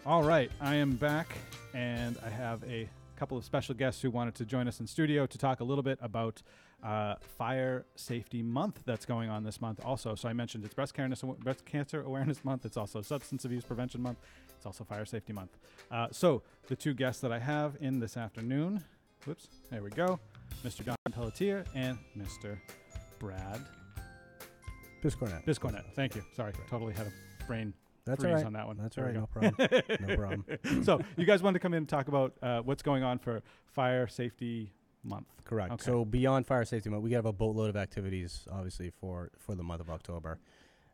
All right, I am back, and I have a couple of special guests who wanted to join us in studio to talk a little bit about Fire Safety Month that's going on this month also. So I mentioned it's Breast Cancer Awareness Month. It's also Substance Abuse Prevention Month. It's also Fire Safety Month. So the two guests that I have in this afternoon, there we go, Mr. Don Pelletier and Mr. Brad Biscornet. Thank you. Sorry, totally had a brain freeze on that one. That's there all right. No problem. No problem. So you guys wanted to come in and talk about what's going on for Fire Safety Month. Correct. Okay. So beyond Fire Safety Month, we have a boatload of activities, obviously, for the month of October.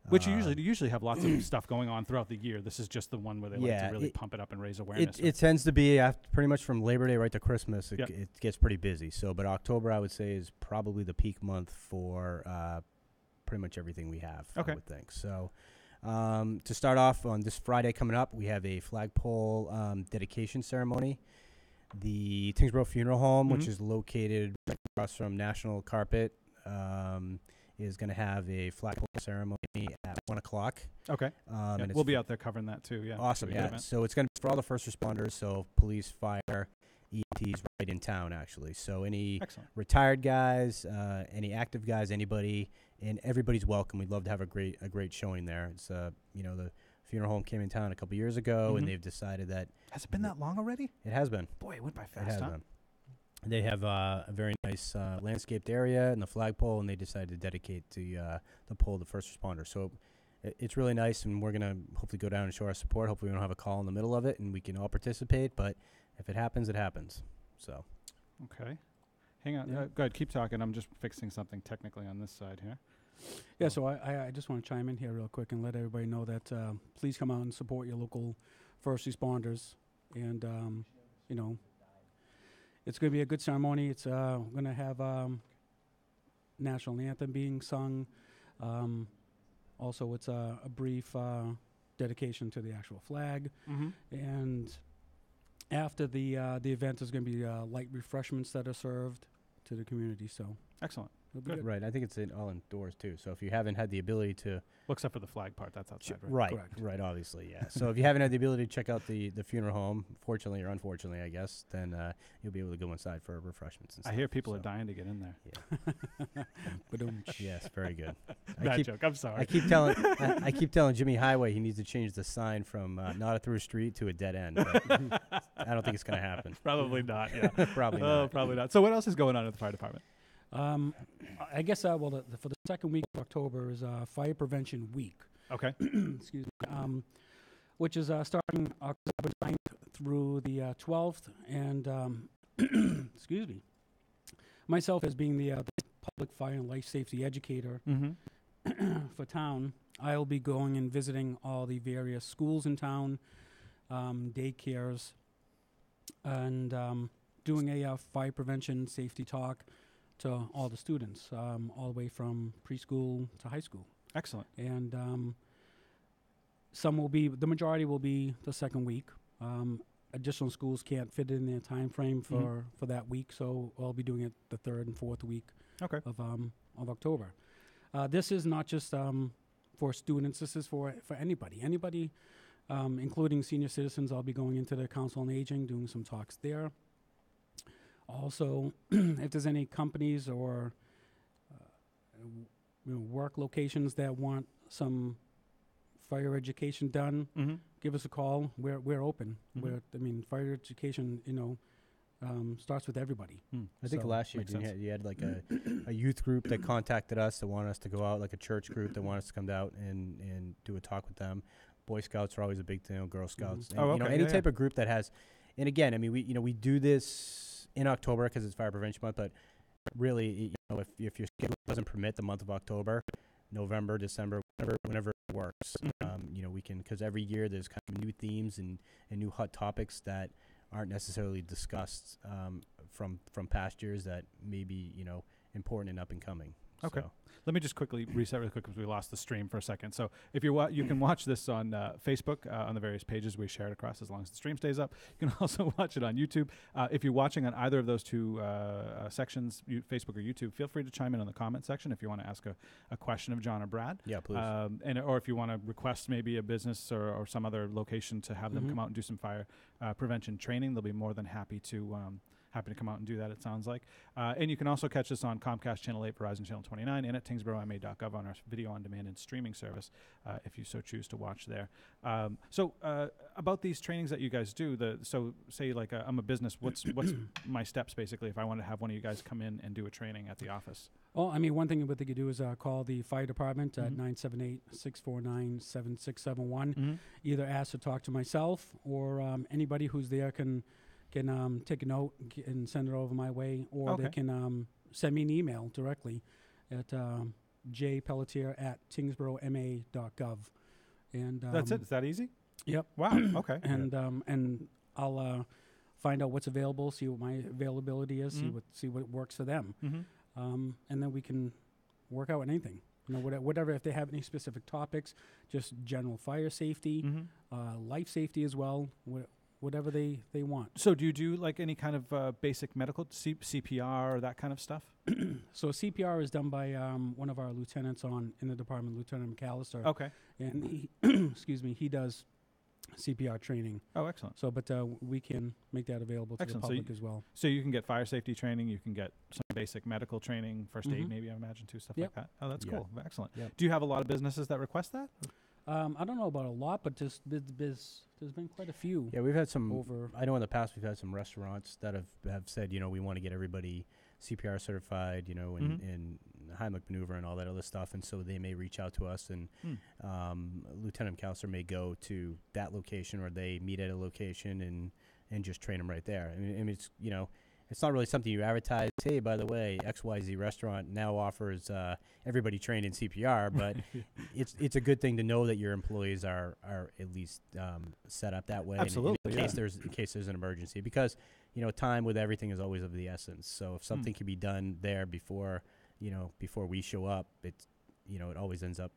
Which you usually have lots of stuff going on throughout the year. This is just the one where they like to really pump it up and raise awareness. It tends to be pretty much from Labor Day right to Christmas. It gets pretty busy. So, but October, I would say, is probably the peak month for pretty much everything we have. Okay. I would think. So, to start off on this Friday coming up, we have a flagpole dedication ceremony. The Tyngsborough Funeral Home, which is located right across from National Carpet, is going to have a flagpole ceremony at 1 o'clock. Okay. And we'll be out there covering that too. Yeah. Awesome. Yeah. So it's going to be for all the first responders, so police, fire, EMTs, right in town actually. So any retired guys, any active guys, anybody, and everybody's welcome. We'd love to have a great showing there. It's the funeral home came in town a couple years ago, and they've decided that. Has it been that long already? It has been. Boy, it went by fast. It has been. They have a very nice landscaped area and the flagpole, and they decided to dedicate the pole to first responders. So it's really nice, and we're going to hopefully go down and show our support. Hopefully we don't have a call in the middle of it, and we can all participate. But if it happens, it happens. So. Okay. Hang on. Go ahead. Keep talking. I'm just fixing something technically on this side here. Yeah, so I just want to chime in here real quick and let everybody know that please come out and support your local first responders. And, it's going to be a good ceremony. It's going to have national anthem being sung. Also, it's a brief dedication to the actual flag. And after the event, there's going to be light refreshments that are served to the community. So excellent. Good. Right. I think it's all indoors too. So if you haven't had the ability to, except for the flag part, that's outside, right? Right. Obviously, yeah. So if you haven't had the ability to check out the funeral home, fortunately or unfortunately, I guess, then you'll be able to go inside for refreshments and stuff. I hear people are dying to get in there. Yeah. Yes, very good. Bad joke. I'm sorry. I keep telling Jimmy Highway he needs to change the sign from not a through street to a dead end. But I don't think it's going to happen. Probably not. Yeah. Probably not. Oh, probably not. So what else is going on at the fire department? I guess for the second week of October is Fire Prevention Week. Okay. Excuse me. Which is starting October 9th through the 12th. And excuse me. Myself as being the public fire and life safety educator for town, I'll be going and visiting all the various schools in town, daycares, and doing a fire prevention safety talk to all the students, all the way from preschool to high school. Excellent. And the majority will be the second week. Additional schools can't fit in their time frame for that week, so I'll be doing it the third and fourth week of October. This is not just for students. This is for anybody. Anybody, including senior citizens. I'll be going into the Council on Aging, doing some talks there. Also, if there's any companies or work locations that want some fire education done, give us a call. We're open. Fire education, starts with everybody. I think last year you had like a youth group that contacted us that wanted us to go out, like a church group that wanted us to come out and do a talk with them. Boy Scouts are always a big thing. Girl Scouts, and, any type of group that has. And again, we do this in October because it's Fire Prevention Month, but really, if your schedule doesn't permit the month of October, November, December, whenever it works, we can, because every year there's kind of new themes and new hot topics that aren't necessarily discussed from past years that may be important and up and coming. Okay. So. Let me just quickly reset really quick because we lost the stream for a second. So if you're you can watch this on Facebook on the various pages we share it across as long as the stream stays up. You can also watch it on YouTube. If you're watching on either of those two sections, Facebook or YouTube, feel free to chime in on the comment section if you want to ask a question of John or Brad. Yeah, please. Or if you want to request maybe a business or some other location to have them come out and do some fire prevention training, they'll be more than happy to come out and do that, it sounds like. And you can also catch us on Comcast Channel 8, Verizon Channel 29, and at tyngsboroughma.gov on our video on demand and streaming service, if you so choose to watch there. So about these trainings that you guys do, so say like I'm a business, what's my steps basically if I want to have one of you guys come in and do a training at the office? Well, I mean, one thing what they could do is call the fire department at 978-649-7671. Either ask to talk to myself or anybody who's there can take a note and send it over my way, or they can send me an email directly at jpelletier@tyngsboroughma.gov. And that's it. Is that easy? Yep. Wow. Okay. And I'll find out what's available, see what my availability is, see what works for them, and then we can work out anything. You know, whatever. If they have any specific topics, just general fire safety, life safety as well. Whatever they want. So do you do like any kind of basic medical CPR or that kind of stuff? So CPR is done by one of our lieutenants in the department, Lieutenant McAllister. Okay. And he, he does CPR training. Oh, excellent. So, but we can make that available to the public as well. So you can get fire safety training, you can get some basic medical training, first aid maybe, I imagine, too, stuff like that. Oh, that's cool. Excellent. Yep. Do you have a lot of businesses that request that? I don't know about a lot, but there's been quite a few. Yeah, we've had some. I know in the past we've had some restaurants that have said, we want to get everybody CPR certified, and Heimlich maneuver and all that other stuff, and so they may reach out to us, and Lieutenant McAllister may go to that location, or they meet at a location and just train them right there. I mean it's it's not really something you advertise. Hey, by the way, XYZ restaurant now offers everybody trained in CPR, but it's a good thing to know that your employees are at least set up that way. Absolutely. In case there's an emergency, because time with everything is always of the essence. So if something can be done there before we show up, it always ends up.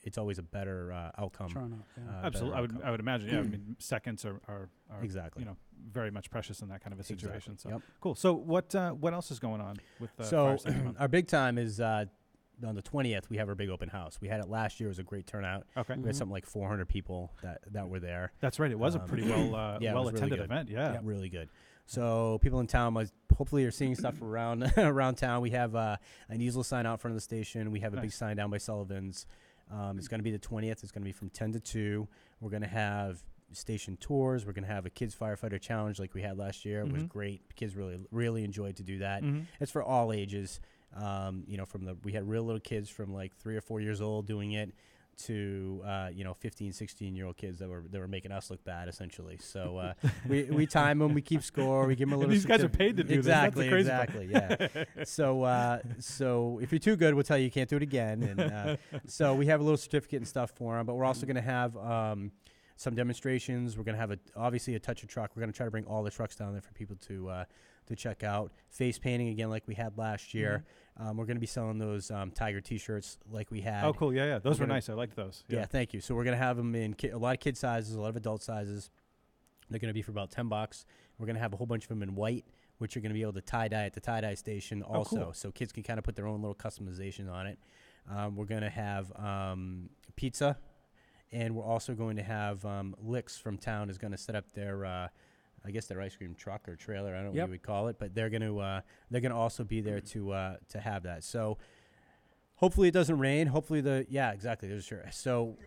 It's always a better outcome. Absolutely, I would imagine. Yeah, I mean, seconds are exactly very much precious in that kind of a situation. Exactly. So cool. So what else is going on with? So our big time is on the 20th. We have our big open house. We had it last year. It was a great turnout. Okay, we had something like 400 people that were there. That's right. It was a pretty well attended really event. Yeah, really good. So people in town hopefully are seeing stuff around town. We have an easel sign out front of the station. We have a big sign down by Sullivan's. It's going to be the 20th. It's going to be from 10 to 2. We're going to have station tours. We're going to have a kids firefighter challenge like we had last year. It was great. Kids really enjoyed to do that. It's for all ages. We had real little kids from like 3 or 4 years old doing it to 15, 16-year-old kids that were making us look bad essentially. So we time them, we keep score, we give them a little. These guys are paid to do this. Exactly. Yeah. So if you're too good, we'll tell you can't do it again. And so we have a little certificate and stuff for them. But we're also going to have some demonstrations. We're going to have obviously a touch of truck. We're going to try to bring all the trucks down there for people to check out. Face painting again like we had last year. We're going to be selling those Tiger T-shirts like we had. Oh, cool. Yeah. Those were nice. I liked those. Yeah, thank you. So we're going to have them in a lot of kid sizes, a lot of adult sizes. They're going to be for about $10. We're going to have a whole bunch of them in white, which you're going to be able to tie-dye at the tie-dye station also. Oh, cool. So kids can kind of put their own little customization on it. We're going to have pizza, and we're also going to have Licks from town is going to set up their their ice cream truck or trailer. I don't know what you would call it, but they're going to also be there to have that. So hopefully it doesn't rain. Hopefully So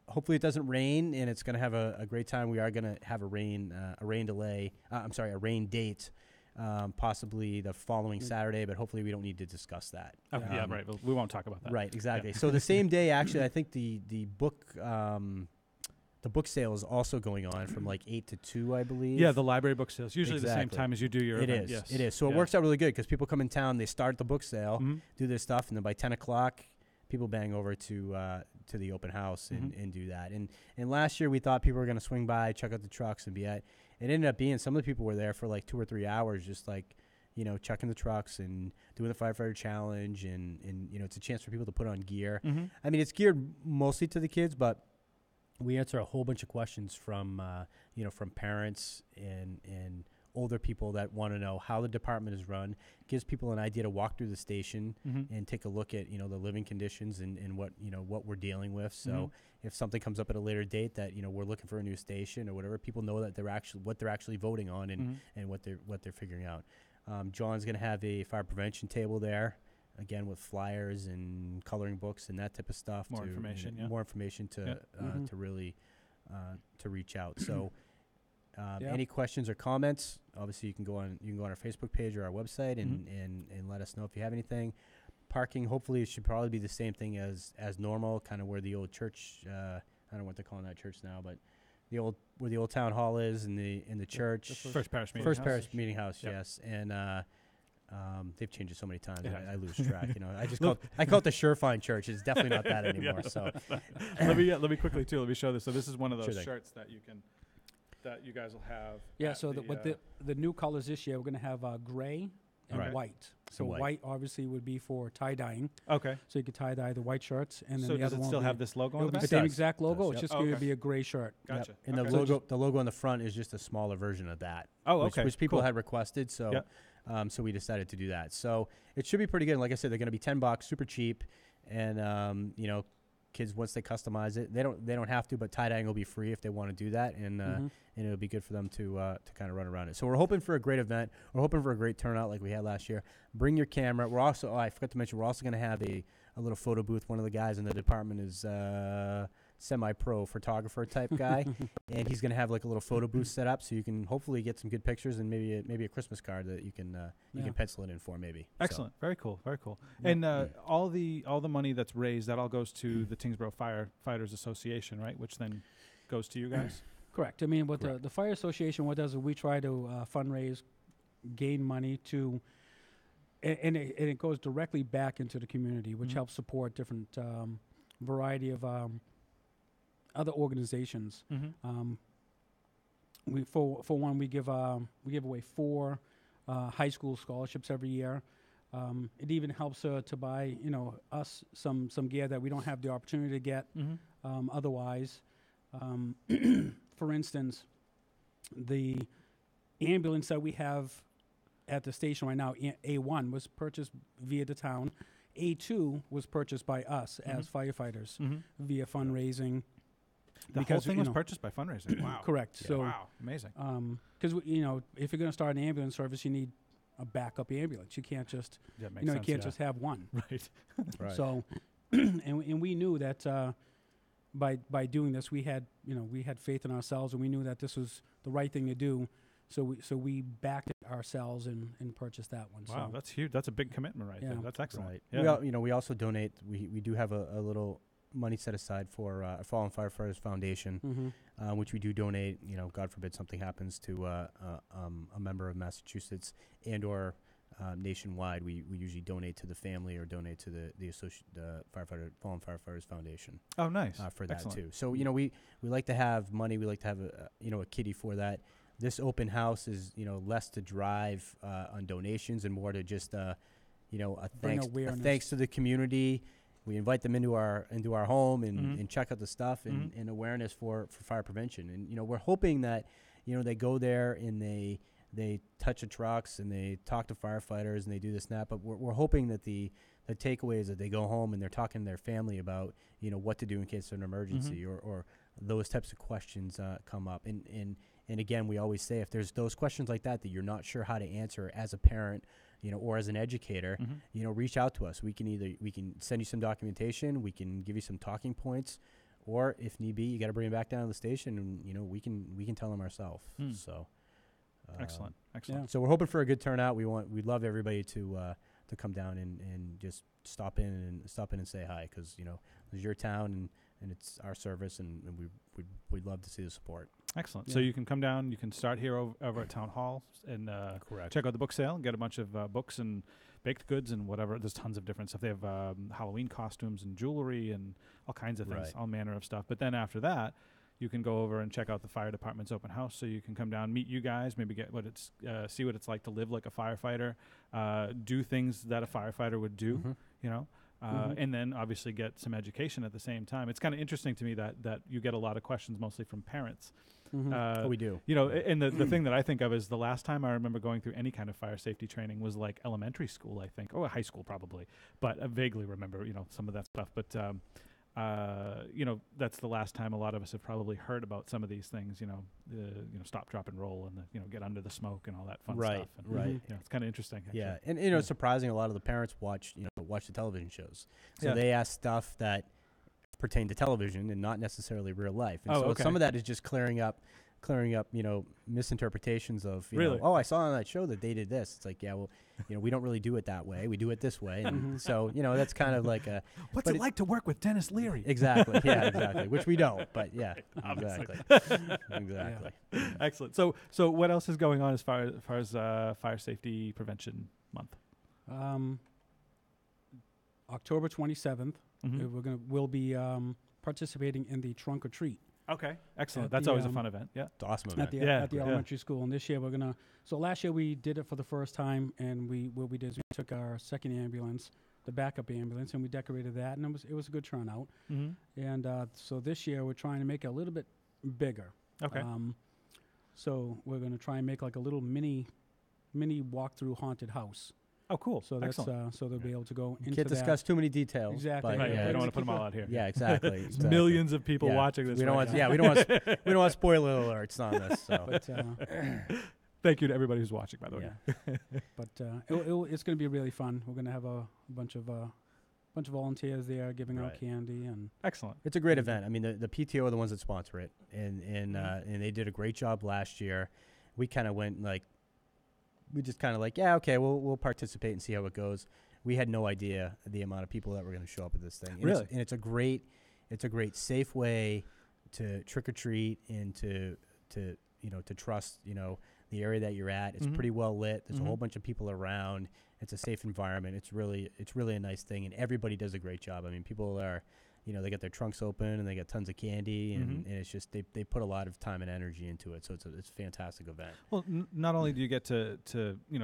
hopefully it doesn't rain, and it's going to have a great time. We are going to have a rain date, possibly the following Saturday, but hopefully we don't need to discuss that. Okay, right. We won't talk about that. Right, exactly. Yeah. So the same day, actually, I think the book. The book sale is also going on from like 8 to 2, I believe. Yeah, the library book sale is usually the same time as you do your event. It is. So it works out really good because people come in town, they start the book sale, do their stuff, and then by 10 o'clock, people bang over to the open house and do that. And last year we thought people were going to swing by, check out the trucks, and be at. It ended up being some of the people were there for like 2 or 3 hours, just like checking the trucks and doing the firefighter challenge, and it's a chance for people to put on gear. Mm-hmm. I mean, it's geared mostly to the kids, but we answer a whole bunch of questions from from parents and older people that want to know how the department is run. Gives people an idea to walk through the station and take a look at the living conditions and what we're dealing with. So if something comes up at a later date that we're looking for a new station or whatever, people know that they're actually voting on and what they're figuring out. John's going to have a fire prevention table there, again with flyers and coloring books and that type of stuff. More information to really to reach out. So. Any questions or comments? Obviously, you can go on our Facebook page or our website and let us know if you have anything. Parking, hopefully, it should probably be the same thing as normal, kind of where the old church. I don't know what they're calling that church now, but where the old town hall is in the church. The First Parish Meeting First House. Parish Meeting House, Yep. yes, and they've changed it so many times. Yeah. I lose track. I call it the Surefine Church. It's definitely not that anymore. Yeah. So let me quickly too. Let me show this. So this is one of those Sure shirts that you guys will have. Yeah, so the new colors this year, we're going to have gray and Right. white. So And white. white obviously would be for tie-dyeing. Okay. So you could tie-dye the white shirts, and then So the does other it one still will have be, this logo on it'll the be back? the same Does. exact logo. Does, It's yep. just going Okay. to be a gray shirt. Gotcha. And Okay. the logo on the front is just a smaller version of that. Oh, okay. Which people Cool. had requested, so Yep. so we decided to do that. So it should be pretty good. Like I said, they're going to be $10, super cheap, and kids, once they customize it, they don't have to, but tie-dyeing will be free if they want to do that, and it'll be good for them to kind of run around it. So we're hoping for a great event. We're hoping for a great turnout like we had last year. Bring your camera. We're also, I forgot to mention, we're also going to have a little photo booth. One of the guys in the department is semi-pro photographer type guy, and he's going to have like a little photo booth set up, so you can hopefully get some good pictures and maybe a Christmas card that you can pencil it in for maybe. Excellent. Very cool. Very cool. Yeah. And all the money that's raised, that all goes to the Tyngsborough Firefighters Association, right? Which then goes to you guys. Correct. I mean, what the Fire Association, what does is we try to fundraise, gain money to, and it goes directly back into the community, which helps support different variety of other organizations. We for one we give away 4 high school scholarships every year. It even helps to buy us some gear that we don't have the opportunity to get otherwise. For instance, the ambulance that we have at the station right now, A1, was purchased via the town. A2 was purchased by us as firefighters via fundraising. The whole thing was purchased by fundraising. Wow. Correct. Yeah. So, wow, amazing. Because if you're going to start an ambulance service, you need a backup ambulance. You can't just just have one. Right. Right. So, and we knew that by doing this, we had faith in ourselves, and we knew that this was the right thing to do. So we backed it ourselves and purchased that one. Wow, so that's huge. That's a big commitment right there. That's excellent. Right. Yeah. We also donate. We do have a little money set aside for a Fallen Firefighters Foundation, which we do donate. God forbid something happens to a member of Massachusetts or nationwide. We usually donate to the family or donate to the Fallen Firefighters Foundation. Oh, nice. For that Excellent. too. So we like to have money. We like to have a kitty for that. This open house is less to drive on donations and more to just a thanks to the community. We invite them into our home and check out the stuff and awareness for fire prevention. And we're hoping that they go there and they touch the trucks and they talk to firefighters and they do this and that. But we're hoping that the takeaway is that they go home and they're talking to their family about what to do in case of an emergency or those types of questions come up. And again, we always say if there's those questions like that you're not sure how to answer as a parent, or as an educator, reach out to us. We can send you some documentation. We can give you some talking points, or if need be, you got to bring them back down to the station, and we can tell them ourselves. So, excellent. Yeah. So we're hoping for a good turnout. We'd love everybody to come down and just stop in and say hi, because it's your town and it's our service, and we'd love to see the support. Excellent. Yeah. So you can come down. You can start here over at Town Hall and check out the book sale and get a bunch of books and baked goods and whatever. There's tons of different stuff. They have Halloween costumes and jewelry and all kinds of things, all manner of stuff. But then after that, you can go over and check out the fire department's open house. So you can come down, meet you guys, maybe get what it's see what it's like to live like a firefighter, do things that a firefighter would do, you know. And then obviously get some education at the same time. It's kind of interesting to me that you get a lot of questions, mostly from parents. We do. You know, and the thing that I think of is the last time I remember going through any kind of fire safety training was like elementary school, I think, or high school probably. But I vaguely remember, you know, some of that stuff. But you know, that's the last time a lot of us have probably heard about some of these things. You know, stop, drop, and roll, and the, get under the smoke and all that fun stuff. And, right. You know, it's kind of interesting. Actually. Yeah, and it's surprising. A lot of the parents watch the television shows, so they ask stuff that pertain to television and not necessarily real life. And so some of that is just clearing up, misinterpretations of, really? I saw on that show that they did this. It's like, yeah, well, we don't really do it that way. We do it this way. And so, that's kind of like a... What's it like to work with Dennis Leary? Exactly. Yeah, exactly. Which we don't, but yeah, exactly. Exactly. Yeah. Excellent. So what else is going on as far as Fire Safety Prevention Month? October 27th, we'll be participating in the Trunk or Treat. Okay, excellent. That's always a fun event. Yeah, it's an awesome event. At the elementary school. And this year so last year we did it for the first time, and what we did is we took our second ambulance, the backup ambulance, and we decorated that, and it was a good turnout. And so this year we're trying to make it a little bit bigger. Okay. So we're going to try and make like a little mini walk-through haunted house. Oh, cool. So that's so they'll be able to go into Can't discuss too many details. Exactly. Right. Yeah, we don't want to put them all out here. Yeah, exactly. Millions of people watching this. We don't want. Yeah, we don't want spoiler alerts on this. So. But, thank you to everybody who's watching, by the way. Yeah. But it's going to be really fun. We're going to have a bunch of volunteers there giving out candy and. Excellent. It's a great event. I mean, the PTO are the ones that sponsor it, and they did a great job last year. We kind of went like. We just kind of like, yeah, okay, we'll participate and see how it goes. We had no idea the amount of people that were going to show up at this thing. And really? It's a great safe way to trick or treat and to trust, the area that you're at. It's pretty well lit. There's a whole bunch of people around. It's a safe environment. It's really a nice thing, and everybody does a great job. I mean, people are, they got their trunks open and they got tons of candy, and it's just they put a lot of time and energy into it. So it's a fantastic event. Well, not only do you get to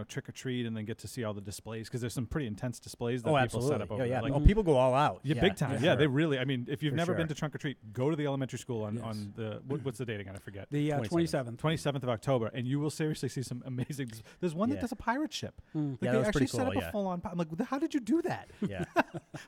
trick or treat and then get to see all the displays, because there's some pretty intense displays that people set up over there. Like, people go all out. Yeah, big time. Yeah, they really. I mean, if you've never been to trunk or treat, go to the elementary school on the what's the date again? I forget. The 27th of October, and you will seriously see some amazing. There's one that does a pirate ship. Like that they was actually pretty cool. set up a full on. I'm like, how did you do that? Yeah.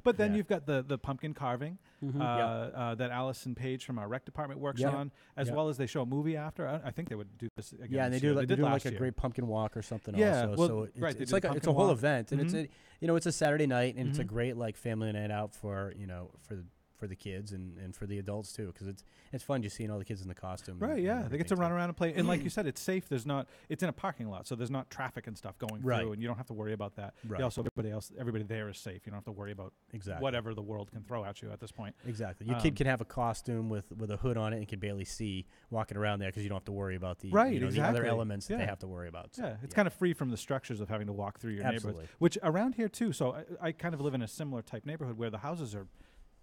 But then you've got the pumpkin carving. That Allison Page from our rec department works on, as well as they show a movie after. I think they would do this again. Yeah, and they do like a great pumpkin walk or something. Yeah, also. So it's like it's a whole event, and it's a Saturday night, and it's a great like family night out for the kids and for the adults too, because it's fun just seeing all the kids in the costume. Right. Yeah, they get to run around and play, and like you said, it's safe. It's in a parking lot, so there's not traffic and stuff going through, and you don't have to worry about that. Right. Also, everybody there is safe. You don't have to worry about whatever the world can throw at you at this point. Exactly. Your kid can have a costume with a hood on it and can barely see walking around there, because you don't have to worry about the the other elements that they have to worry about. So, it's kind of free from the structures of having to walk through your neighborhood, which around here too. So I kind of live in a similar type neighborhood where the houses are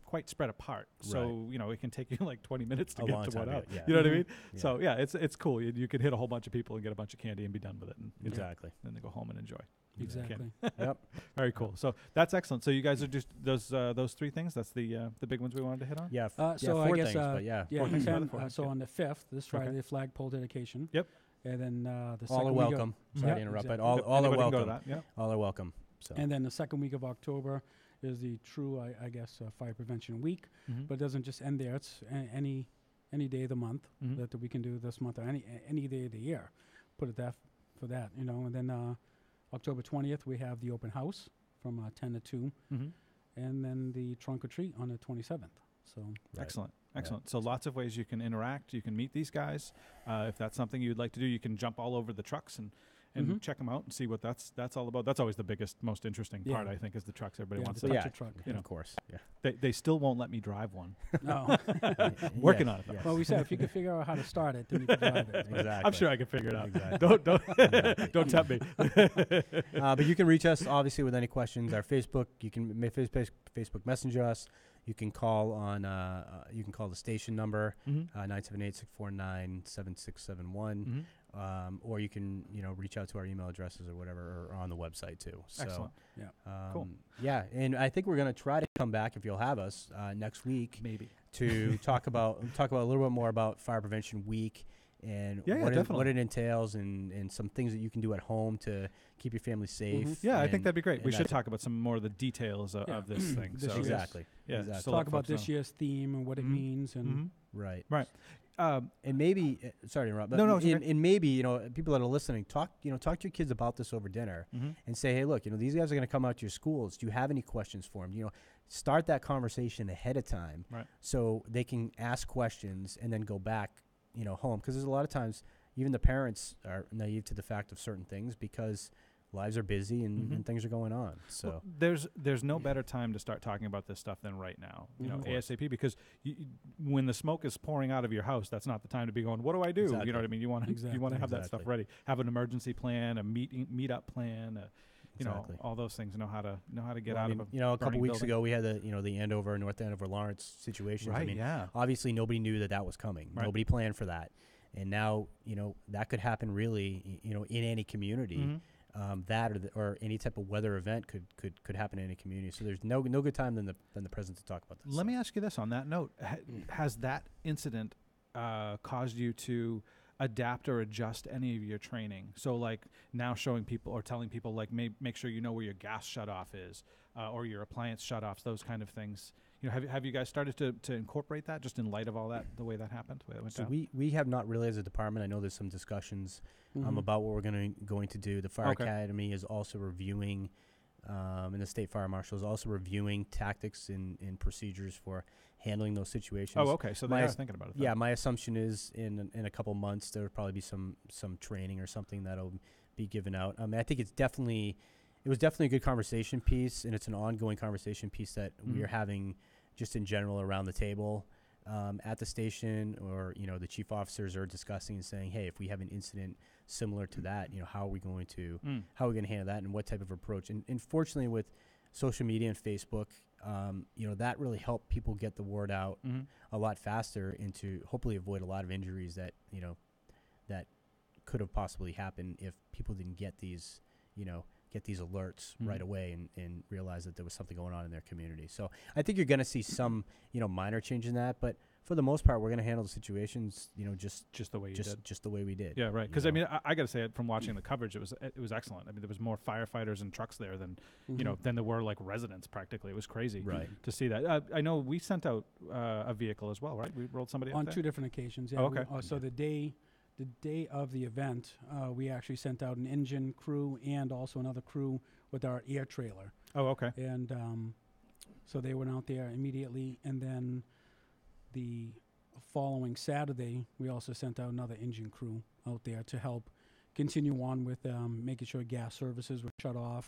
quite spread apart, so it can take you like 20 minutes to get to one out. You know what I mean? Yeah. So it's cool. You can hit a whole bunch of people and get a bunch of candy and be done with it. And, exactly. Then they go home and enjoy. Exactly. Yep. Very cool. So that's excellent. So you guys are just those three things. That's the big ones we wanted to hit on. Yeah. So four I guess things, so on the 5th, this Friday, the flagpole dedication. Yep. And then the all second are welcome. Sorry to interrupt, but all are welcome. All are welcome. So. And then the second week of October is the true, I guess, Fire Prevention Week. But it doesn't just end there. It's any day of the month that we can do this month, or any day of the year. Put it for that, And then October 20th, we have the open house from 10 to 2. And then the trunk or treat on the 27th. So Excellent. So lots of ways you can interact. You can meet these guys. If that's something you'd like to do, you can jump all over the trucks and check them out and see what that's all about. That's always the biggest, most interesting part, I think, is the trucks. Everybody wants to touch a truck. Of course. Yeah. They still won't let me drive one. No. Working on it, though. Well, we said if you could figure out how to start it, then you can drive it. Exactly. I'm sure I can figure it out. Exactly. Don't tempt me. But you can reach us, obviously, with any questions. Our Facebook, you can Facebook Messenger us. You can call on you can call the station number 978-649-7671, or you can reach out to our email addresses or whatever, or on the website too. So, excellent. Yeah. Cool. Yeah, and I think we're going to try to come back, if you'll have us, next week, maybe, to talk about a little bit more about Fire Prevention Week and what it entails, and some things that you can do at home to keep your family safe. Yeah, I think that'd be great. We should talk about some more of the details of this thing. So exactly. Yeah. Exactly. So talk about this year's theme and what it means, and right. And maybe, sorry to interrupt, but and maybe people that are listening, talk to your kids about this over dinner, and say, hey, look, these guys are going to come out to your schools. Do you have any questions for them? Start that conversation ahead of time, so they can ask questions and then go back home, because there's a lot of times even the parents are naive to the fact of certain things because lives are busy and things are going on. So there's no better time to start talking about this stuff than right now, ASAP, because when the smoke is pouring out of your house, that's not the time to be going, what do I do? Exactly. You know what I mean? You want to have that stuff ready. Have an emergency plan, a meet up plan, all those things. Know how to get out of a couple weeks ago we had the Andover, North Andover, Lawrence situation. Right. Obviously nobody knew that was coming. Right. Nobody planned for that, and now that could happen really in any community. That or any type of weather event could happen in any community. So there's no good time than the present to talk about this. Let me ask you this on that note: has that incident caused you to adapt or adjust any of your training? So like now showing people or telling people like make sure where your gas shutoff is or your appliance shutoffs, those kind of things. Have you guys started to incorporate that just in light of all that, the way that happened? We have not really as a department. I know there's some discussions about what we're going to do. The Fire Academy is also reviewing, and the State Fire Marshal is also reviewing tactics and procedures for handling those situations. Oh, okay. So they are thinking about it. Yeah, my assumption is in a couple months there will probably be some training or something that'll be given out. I think it was definitely a good conversation piece, and it's an ongoing conversation piece that we are having just in general around the table at the station, or the chief officers are discussing and saying, hey, if we have an incident similar to that, how are we going to handle that, and what type of approach? And fortunately, with social media and Facebook, that really helped people get the word out a lot faster, and to hopefully avoid a lot of injuries that that could have possibly happened if people didn't get these alerts right away and realize that there was something going on in their community. So I think you're going to see some, minor change in that, but for the most part, we're going to handle the situations, just the way we did. Yeah, right. Because I mean, I got to say, from watching the coverage, it was excellent. I mean, there was more firefighters and trucks there than than there were like residents. Practically, it was crazy to see that. I know we sent out a vehicle as well, right? We rolled somebody on up there? 2 different occasions. Yeah. Oh, okay. So the day of the event, we actually sent out an engine crew and also another crew with our air trailer. Oh, okay. And so they went out there immediately, and then the following Saturday, we also sent out another engine crew out there to help continue on with making sure gas services were shut off,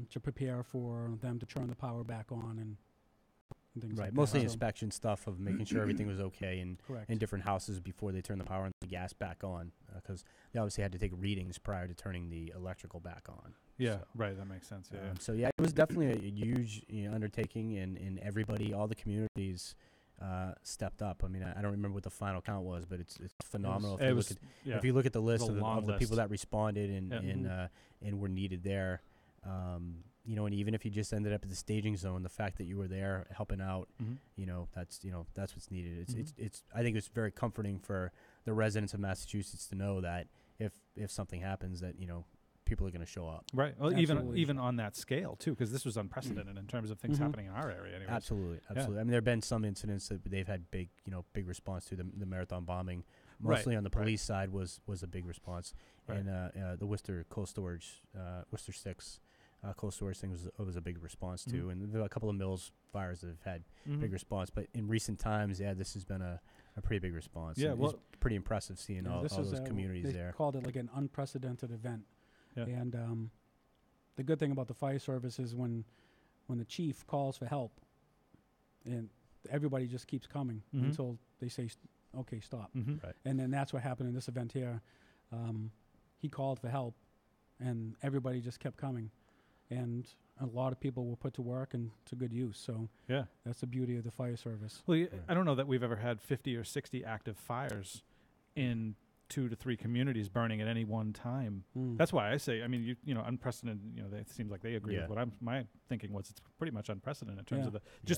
to prepare for them to turn the power back on and things like that. Mostly inspection stuff of making sure everything was okay Correct. in different houses before they turn the power and the gas back on, because they obviously had to take readings prior to turning the electrical back on. Yeah, right. That makes sense. Yeah. So yeah, it was definitely a huge undertaking, and everybody, all the communities stepped up. I mean, I don't remember what the final count was, but it's phenomenal. If you look at the list of the people that responded and were needed there, and even if you just ended up at the staging zone, the fact that you were there helping out, that's what's needed. It's I think it's very comforting for the residents of Massachusetts to know that if something happens, that people are going to show up. Right. Well, even on that scale too, because this was unprecedented in terms of things happening in our area. Anyways. Absolutely. Yeah. I mean, there have been some incidents that they've had big response to. The marathon bombing, mostly on the police side, was a big response, and the Worcester cold storage, Worcester 6. Cold storage thing was a big response too, and there are a couple of mills fires that have had big response. But in recent times, this has been a pretty big response. Yeah, well, it's pretty impressive seeing all those communities there. They called it like an unprecedented event. Yeah. And the good thing about the fire service is when the chief calls for help, and everybody just keeps coming until they say, okay, stop. Right. And then that's what happened in this event here. He called for help, and everybody just kept coming. and a lot of people were put to work and to good use. So yeah, that's the beauty of the fire service. Well, I don't know that we've ever had 50 or 60 active fires in 2 to 3 communities burning at any one time. That's why I say, I mean, you know, unprecedented. You know, it seems like they agree with what my thinking was. It's pretty much unprecedented in terms of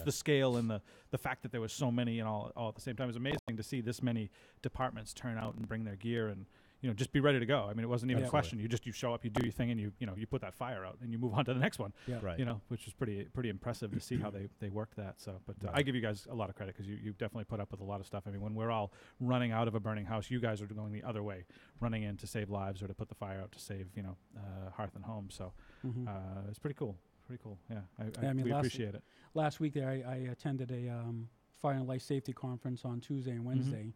the scale and the fact that there was so many and all at the same time. It was amazing to see this many departments turn out and bring their gear and, you know, just be ready to go. I mean, it wasn't even a question. You show up, you do your thing, and you put that fire out, and you move on to the next one. Yeah. You know, which is pretty impressive to see how they worked that. So, but I give you guys a lot of credit because you definitely put up with a lot of stuff. I mean, when we're all running out of a burning house, you guys are going the other way, running in to save lives or to put the fire out to save, you know, hearth and home. So, it's pretty cool. Pretty cool. Yeah, I mean, we appreciate it. Last week there, I attended a fire and life safety conference on Tuesday and Wednesday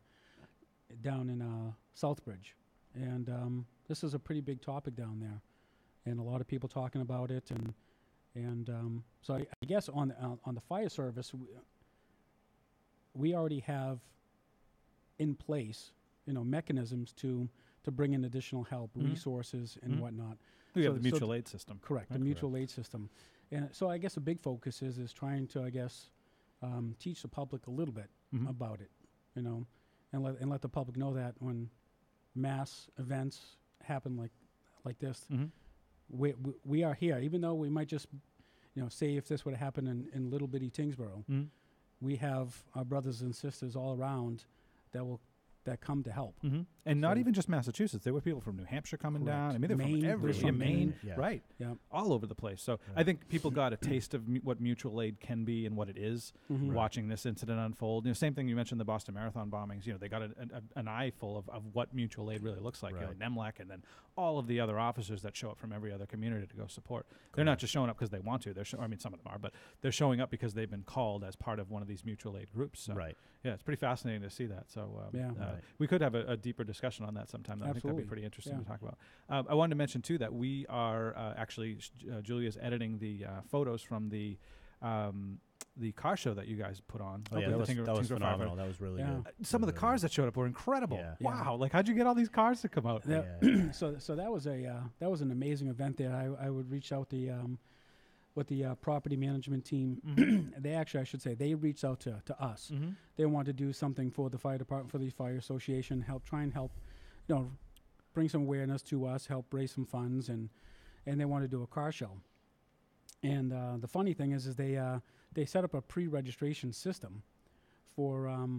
down in Southbridge. And this is a pretty big topic down there, and a lot of people talking about it. And so I guess on the fire service, we already have in place, you know, mechanisms to bring in additional help, resources, and whatnot. We have the mutual aid system. Correct, the mutual aid system. And so I guess a big focus is trying to, I guess, teach the public a little bit about it, you know, and let the public know that when mass events happen like this, we are here, even though we might just, you know, say if this would happen in little bitty Tyngsborough, we have our brothers and sisters all around that come to help. And not even just Massachusetts. There were people from New Hampshire coming down. I mean, they're Maine, from everywhere. Maine, right. Yeah. All over the place. So I think people got a taste of what mutual aid can be and what it is watching this incident unfold. You know, same thing you mentioned, the Boston Marathon bombings. You know, they got an eye full of what mutual aid really looks like. You know, NEMLAC and then all of the other officers that show up from every other community to go support. They're not just showing up because they want to. I mean, some of them are, but they're showing up because they've been called as part of one of these mutual aid groups. So, yeah, it's pretty fascinating to see that. So we could have a deeper discussion on that sometime. I think that'd be pretty interesting to talk about. I wanted to mention too that we are actually Julia's editing the photos from the car show that you guys put on. Oh yeah, that was phenomenal. That was really good. Some of the cars that showed up were incredible. Yeah. Wow, like how'd you get all these cars to come out? So that was an amazing event there. I would reach out with the property management team. They actually, I should say, they reached out to us. They wanted to do something for the fire department, for the fire association, try and help, you know, bring some awareness to us, help raise some funds, and they want to do a car show. And the funny thing is they set up a pre-registration system for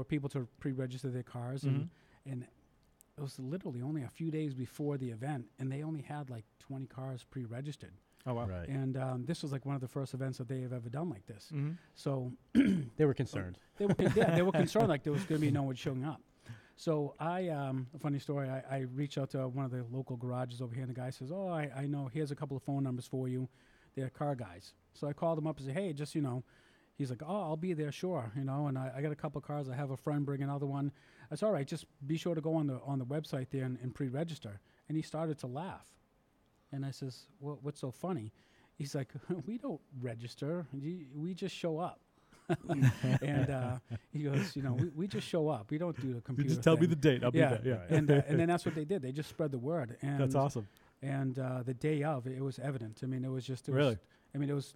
people to pre-register their cars, and it was literally only a few days before the event, and they only had like 20 cars pre-registered. Oh wow! Right. And this was like one of the first events that they have ever done like this. So they were concerned. They were concerned like there was going to be no one showing up. So a funny story, I reached out to one of the local garages over here, and the guy says, "Oh, I know, here's a couple of phone numbers for you. They're car guys." So I called him up and said, "Hey, just, you know," he's like, "Oh, I'll be there, sure, you know, and I got a couple of cars. I have a friend bring another one." I said, "All right, just be sure to go on the website there and pre-register." And he started to laugh. And I says, "Well, what's so funny?" He's like, "We don't register. We just show up." And he goes, "You know, we just show up. We don't do the computer You just tell thing." me the date. I'll be there. Yeah. And then that's what they did. They just spread the word. And that's awesome. And the day of, it was evident. I mean, it was really. There was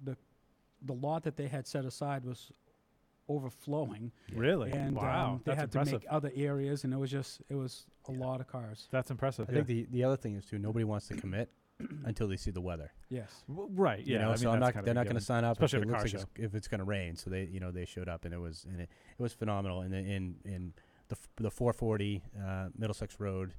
the lot that they had set aside was overflowing. Really? And wow. they That's had impressive. to make other areas, and it was a lot of cars. That's impressive. I think the other thing is too, nobody wants to commit until they see the weather. Yes. Right. Yeah. You know, I mean, so they're not going to sign up, especially at a car show, if it's going to rain. So they showed up, and it was phenomenal. And in the 440 Middlesex Road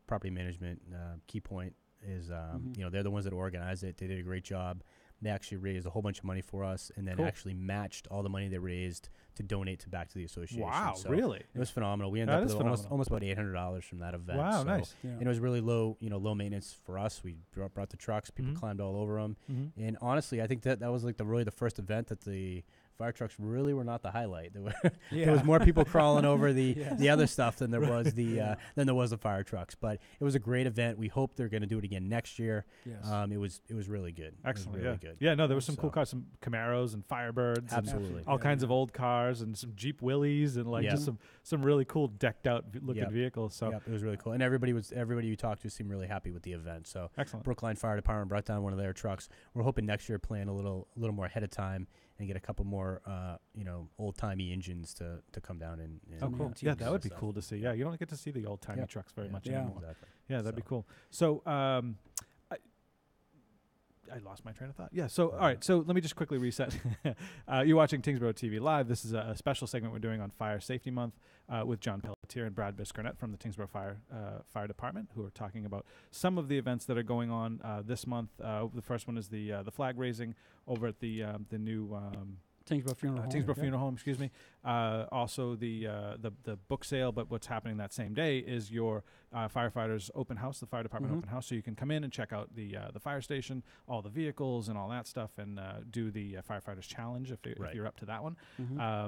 property management Key Point is you know, they're the ones that organized it. They did a great job. They actually raised a whole bunch of money for us, and then actually matched all the money they raised to donate back to the association. Wow, so really? It was phenomenal. We ended up with almost about $800 from that event. Wow, so, nice. Yeah. And it was really low maintenance for us. We brought the trucks. People climbed all over them. And honestly, I think that was like really the first event that the fire trucks really were not the highlight. There was more people crawling over the other stuff than there was the fire trucks. But it was a great event. We hope they're going to do it again next year. Yes. It was really good. Excellent. Really good. Yeah. No, there was some cool cars, some Camaros and Firebirds. Absolutely. And all kinds of old cars. cars and some Jeep Willys and like just some really cool decked out looking vehicles. So it was really cool, and everybody you talked to seemed really happy with the event. So excellent. Brookline Fire Department brought down one of their trucks. We're hoping next year plan a little more ahead of time and get a couple more old timey engines to come down and cool. Yeah, that would be cool to see. Yeah, you don't get to see the old timey trucks very much anymore. Exactly. Yeah, that'd be cool. So I lost my train of thought. Yeah. So, all right. So let me just quickly reset. You're watching Tyngsborough TV Live. This is a special segment we're doing on Fire Safety Month with John Pelletier and Brad Biscarnett from the Tyngsborough Fire Department, who are talking about some of the events that are going on this month. The first one is the flag raising over at the new Tyngsborough Funeral Home. Tyngsborough Funeral Home, excuse me. Also the book sale, but what's happening that same day is your firefighters open house, the fire department open house, so you can come in and check out the fire station, all the vehicles and all that stuff, and do the firefighters challenge if you're up to that one.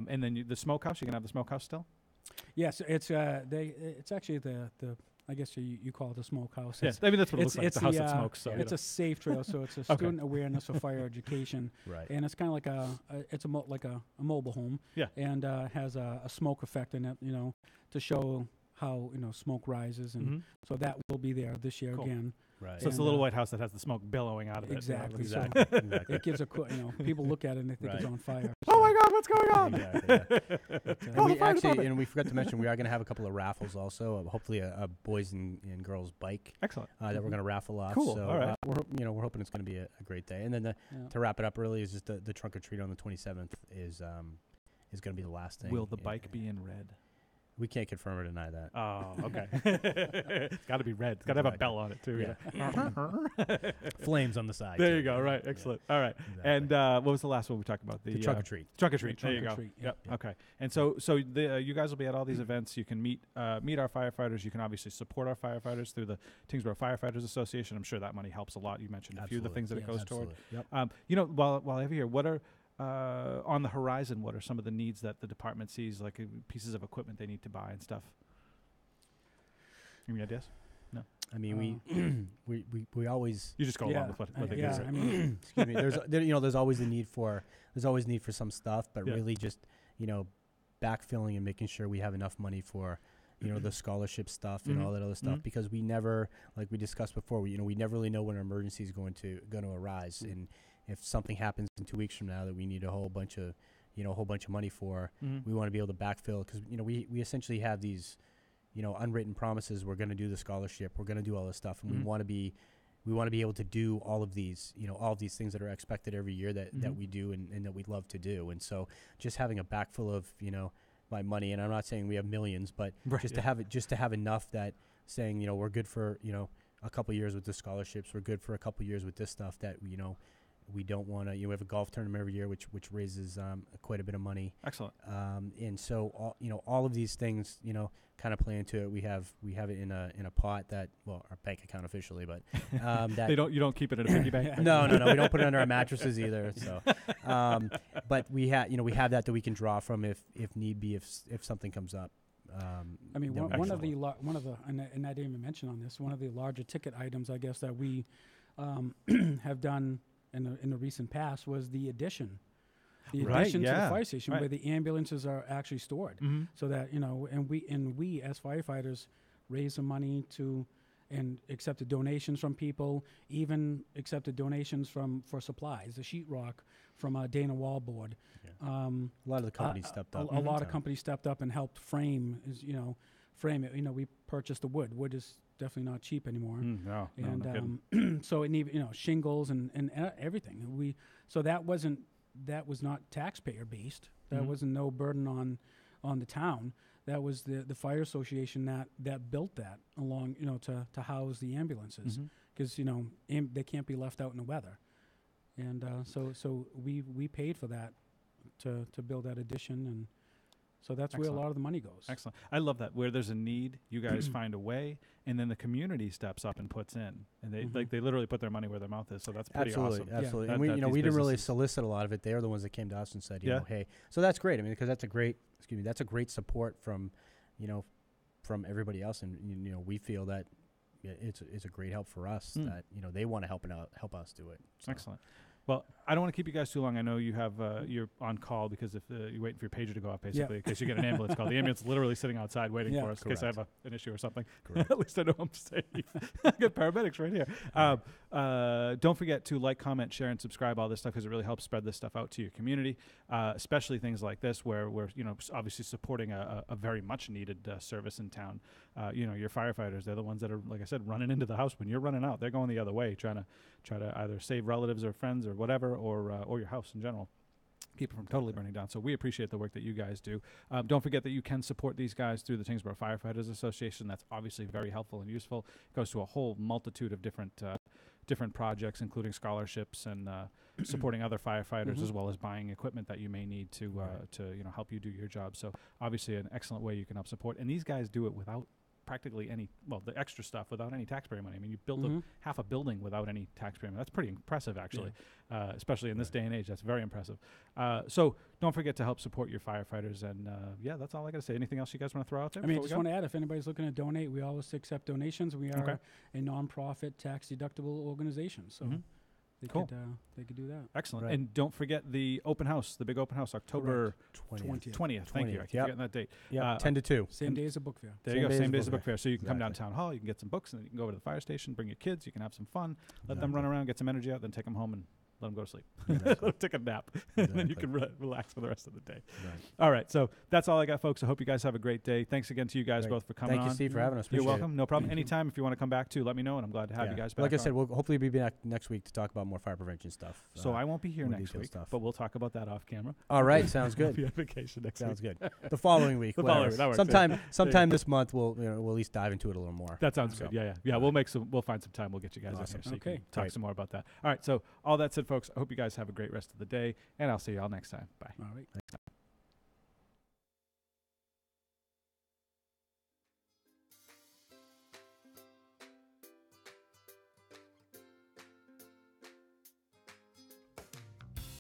And then the smokehouse, you can have the smokehouse still. Yes, it's actually the I guess you call it a smokehouse. Yes, I mean that's what it looks like. It's the house that smokes. So it's a safe trail, so it's a student awareness of fire education. Right. And it's kind of like a mobile home. Yeah. And has a smoke effect in it, to show how smoke rises, and so that will be there this year again. Right. So it's a little white house that has the smoke billowing out of it. Exactly. Exactly. It gives people look at it and they think it's on fire. Oh my God, what's going on? And we forgot to mention we are going to have a couple of raffles also. Hopefully a boys and girls bike. Excellent. That we're going to raffle off. Cool. So all right. we're hoping it's going to be a great day. And then to wrap it up early is just the trunk or treat on the 27th is going to be the last thing. Will the bike be in red? We can't confirm or deny that. Oh, okay. It's got to be red. It's got to have a bell on it, too. Yeah. Flames on the side. There you go. Right. Excellent. All right. Exactly. And what was the last one we talked about? The trunk or treat. Trunk or treat. There you go. Yep. Okay. And so you guys will be at all these events. You can meet our firefighters. You can obviously support our firefighters through the Tyngsborough Firefighters Association. I'm sure that money helps a lot. You mentioned a few of the things that it goes toward. Yep. While I have you here, what are on the horizon, what are some of the needs that the department sees, like pieces of equipment they need to buy and stuff? Any ideas? No. I mean, we always you just go along with what they do. I mean, excuse me. There's always a need for some stuff, but really just backfilling and making sure we have enough money for the scholarship stuff and all that other stuff, because we never, like we discussed before, we never really know when an emergency is going to arise, and if something happens in 2 weeks from now that we need a whole bunch of money for, we want to be able to backfill, because we essentially have these unwritten promises. We're going to do the scholarship, we're going to do all this stuff, and we want to be able to do all of these things that are expected every year that we do and that we'd love to do. And so just having a backfill of my money, and I'm not saying we have millions, but to have enough that saying we're good for a couple years with the scholarships, we're good for a couple years with this stuff, that we don't want to. We have a golf tournament every year, which raises quite a bit of money. Excellent. And so all of these things kind of play into it. We have it in a pot that, well, our bank account officially, but that you don't keep it in a piggy bank. No, we don't put it under our mattresses either. So, but we have that we can draw from if need be, if something comes up. I mean, one of the and I didn't even mention on this, one of the larger ticket items, I guess, that we have done in the recent past was the addition. The addition to the fire station, where the ambulances are actually stored, so that and we as firefighters raise the money to and accepted donations from people, even accepted donations for supplies, the sheetrock from Dana Wallboard. Yeah. A lot of the companies stepped up. A lot of companies stepped up and helped frame it. We purchased the wood. Wood is definitely not cheap anymore. So it needed shingles and everything. So that was not taxpayer based. That wasn't no burden on the town. That was the fire association that built that along to house the ambulances, because they can't be left out in the weather, and so we paid for that to build that addition, and so that's where a lot of the money goes. Excellent. I love that. Where there's a need, you guys find a way, and then the community steps up and puts in, and they literally put their money where their mouth is. So that's pretty awesome. Absolutely. Yeah. And we didn't really solicit a lot of it. They're the ones that came to us and said, hey. So that's great. I mean, because that's a great support from everybody else, and we feel that it's a great help for us that they want to help us do it. So. Excellent. Well, I don't want to keep you guys too long. I know you have you're on call because if you're waiting for your pager to go off, basically, in case you get an ambulance call. The ambulance is literally sitting outside waiting for us in case I have an issue or something. At least I know I'm safe. I got paramedics right here. Don't forget to like, comment, share, and subscribe all this stuff because it really helps spread this stuff out to your community, especially things like this where we're obviously supporting a very much needed service in town. Your firefighters, they're the ones that are, like I said, running into the house when you're running out. They're going the other way, trying to either save relatives or friends or whatever, or your house in general. Keep it from totally burning down. So we appreciate the work that you guys do. Don't forget that you can support these guys through the Tyngsborough Firefighters Association. That's obviously very helpful and useful. It goes to a whole multitude of different projects, including scholarships and supporting other firefighters, as well as buying equipment that you may need to help you do your job. So obviously an excellent way you can help support. And these guys do it without practically the extra stuff without any taxpayer money. I mean, you build half a building without any taxpayer money. That's pretty impressive, actually, especially in this day and age. That's very impressive. So don't forget to help support your firefighters. And that's all I got to say. Anything else you guys want to throw out there? I mean, I just want to add, if anybody's looking to donate, we always accept donations. We are a nonprofit, tax-deductible organization. So they could do that. Excellent. Right. And don't forget the open house, the big open house, October 20th. Thank you. I keep forgetting that date. 10 to 2. Same day as a book fair. There you go. Same day as a book fair. So you can come down to Town Hall, you can get some books, and then you can go over to the fire station, bring your kids, you can have some fun, let them run around, get some energy out, then take them home and let them go to sleep. Take a nap. And then you can relax for the rest of the day. Right. All right. So that's all I got, folks. I hope you guys have a great day. Thanks again to you guys both for coming on. Thank you, Steve, for having us. You're welcome. No problem. Anytime if you want to come back too, let me know, and I'm glad to have you guys back. Like I said, we'll hopefully be back next week to talk about more fire prevention stuff. So I won't be here next week, but we'll talk about that off camera. All right. Sounds good. I'll be on vacation next week. Sounds good. The following week. Sometime this month, we'll at least dive into it a little more. That sounds good. Yeah. We'll find some time. We'll get you guys in here so you can talk some more about that. All right. So all that said, folks, I hope you guys have a great rest of the day, and I'll see you all next time. Bye. All right.